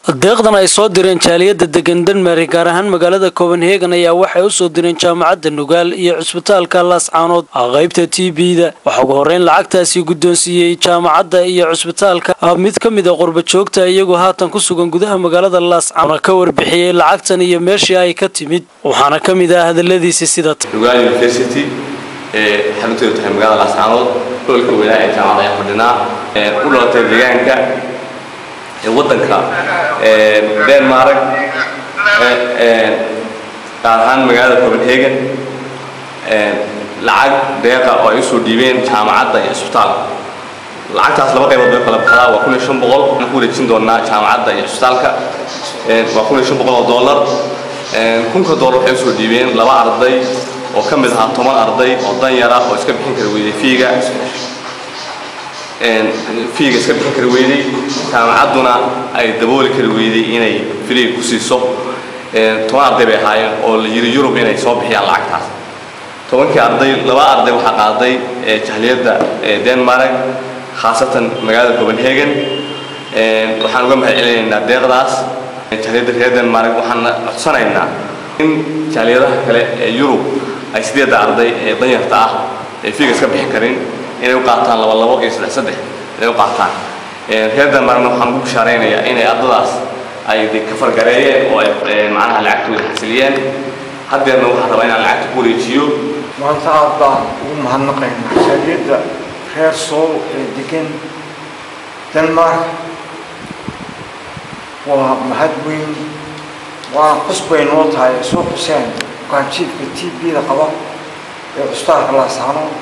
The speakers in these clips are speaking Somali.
deeqdan ay soo direen jaaliyada degan Denmark gaar ahaan magaalada Copenhagen ayaa waxay u soo direen jaamacadda Nugaal iyo cusbitaalka Laascaanood qaybta TB-da waxa ugu horeyn lacagtaasi guddoonsiiyay jaamacadda iyo cusbitaalka mid kamid ah qurba joogta iyagoo haatan ku sugan gudaha magaalada Laascaanood ka warbixiyay lacagtan iyo meeshii ay ka timid waxaana kamid ah hadaladiisa sida Nugaal University xarunteedu tahay magaalada Laascaanood dhulka weynaa ee jaamacadda ay fadhinaa u dhalatay deegaanka waddanka Denmark gaar ahaan magaalada Copenhagen lacag deeqa oo ay soo dhiibeen jaamacadda iyo isbitaalka lacagtaas laba qaybood bay kala baxdaa waa 1500 aan ku wareejin doonaa jaamacadda iyo isbitaalka waa $1500 $1000 waxay soo dhiibeen laba arday oo ka mid ah 10 arday oo danyar ah oo iska bixin kara weeyay fiiga iska bixin kara weeyay jaamacadduna ay dabooli kara weeyay inay filig ku siiso 10 arday bay ahaayeen oo la yiri Europe inay soo bixiyaan lacagtaas 10 arday laba arday waxa qaaday jaaliyada Denmark khaasatan magaalada Copenhagen waxaan uga mahadcelinaynaa deeqdaas jaaliyada Denmark waxaan codsanaynaa in jaaliyadaha kale ee Europe ay sideed arday ee danyarta ah ee fiig iska bixin karin inay u qaataan laba iyo saddex inay u qaataan reer Denmark waxaan ugu bishaareynaa inay ardadaas ay ka fargareeyeen oo ay macnaha lacagtooda xasiliyeen haddeerna waxaan rabaa inaan lacagta ku wareejiyo maanta aad baan ugu mahadnaqaynaa jaaliyada reer Sool ee degan Denmark waa mahad weyn waa qasbay noo tahay soo xuseen qaanjiifka TB-da qaba ee cusbitaalka Laascaanood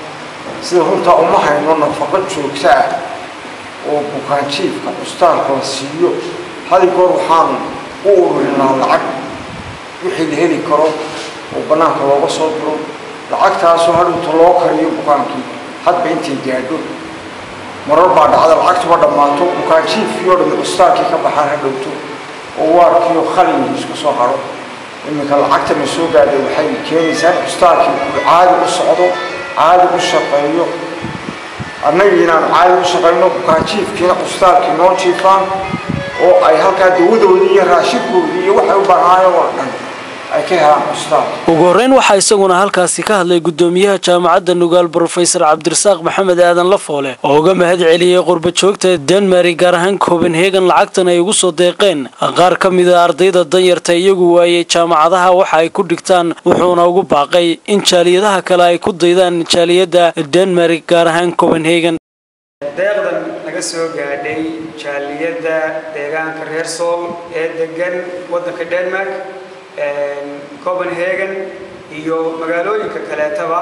sida runta uma hayno nafaqo joogto ah oo bukaanjiifka cusbitaalka la siiyo hal goor waxaan u ururinaa lacag wixii la heli karo oo banaanka looga soo diro lacagtaas oo hadhuunta loo kariyo bukaankii hadba intay gaadho marar baa dhacda lacagtuba dhammaato bukaanjiifkii oo dhan cusbitaalkii ka baxaan hadhowto oo waarkii oo qalin isku soo haro iminka lacagta ma soo gaadhay waxay keenaysaa cusbitaalkii caadi u socdo caadi u shaqeeyo annagina caadi u shaqeyno bukaanjiifkiina cusbitaalkii noo jiifaan oo ay halkaa dawadoodii iyo raashinkoodii iyo waxay u baahnayeen oo dhan ay ka helaan cusbitaalka ugu horeyn waxaa isaguna halkaasi ka hadlay gudoomiyaha jaamacadda Nugaal Professor Cabdirasaaq Maxamed Aadan Lafoole oo uga mahad celiyay qurba joogta Denmark gaar ahaan Copenhagen lacagtan ay ugu soo deeqeen qaar ka mid ah ardayda danyarta iyagu waayay jaamacadaha waxa ay ku dhigtaan wuxuuna ugu baaqay in jaaliyadaha kale ay ku daydaan jaaliyada Denmark gaar ahaan Copenhagen deeqdan laga soo gaadhay jaaliyada deegaanka reer Sool ee degan waddanka Denmark Copenhagen iyo magaalooyinka kaleetaba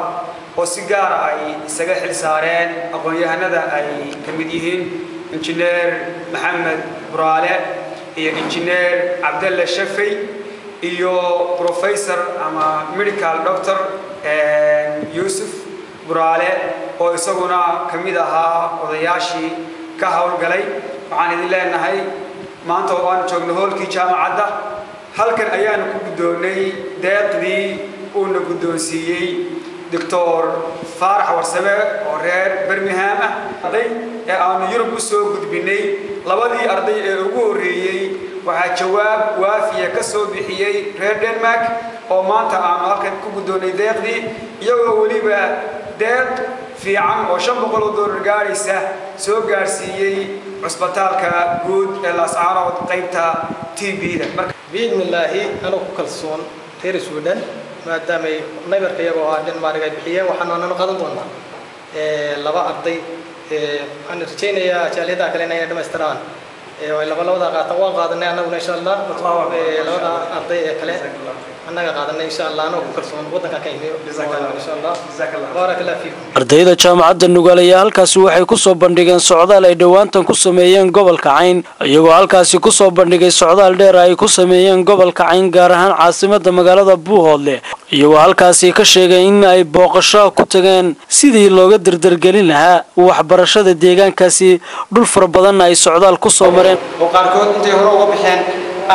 oo si gaar ah ay isaga xil saareen aqoon-yahanada ay ka mid yihiin injineer Maxamed Buraale iyo injineer Cabdalla Shafay iyo professor ama medical doctor Yusuf Buraale oo isaguna ka mid ahaa odayaashii ka hawlgalay waxaan idin leenahay maanta oo aan joogno hoolkii jaamacadda halkan ayaan ku guddoonay deeqdii uu na guddoonsiiyay Dr. Faarax Warsame oo reer Birmingham ah arday ee aan Yurub u soo gudbinay labadii arday ee ugu horeeyay waxa jawaab waafiya ka soo bixiyay reer Denmark oo maanta aan halkan ku guddoonay deeqdii iyagoo waliba deeq fiican oo $500 gaaraysa soo gaarsiiyay cusbitaalka guud ee Laascaanood qaybta TB-da بإذن الله أنا كلسون غير السودان ما دام نبر كيابو هادن مارجع بحية وحنا نقدم دونا لبا أرضي أنا رجينا يا جاليدا كلنا يا دمستران ولا بلو دا قطوان قادنا أنا إن شاء الله لو دا أرضي كله أنا قادنا إن شاء الله أنا كلسون ودنا كيمي إن شاء الله بارك الله فيكم ardayda jaamacadda Nugaal ayaa halkaasi waxay ku soo bandhigeen socdaal ay dhawaantan ku sameeyeen gobolka Cayn iyagoo halkaasi ku soo bandhigay socdaal dheer ay ku sameeyeen gobolka Cayn gaar ahaan caasimadda magaalada Buuhoodle iyagoo halkaasi ka sheegay in ay booqasho ku tageen sidii looga dirdirgelin lahaa waxbarashada deegaankaasi dhul far badan ay socdaal ku soo mareen oo qaarkood intay hore uga bixeen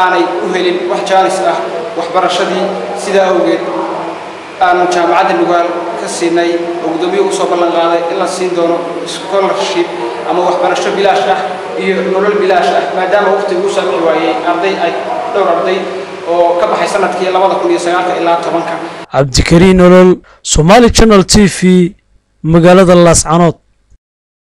aanay u helin wax jaanis ah waxbarashadii sida awgeed aan jaamacadda Nugaal ka siinay oo gudoomiye u soo ballan qaaday in la siin doono scholarship ama waxbarasho bilaash ah iyo nolol bilaash ah maadaama waqtigu uu saamixi waayay arday ay dhowr arday oo ka baxay sanadkii 2009 ilaa 10 cabdikariin nolol Somali Channel TV magaalada Laascaanood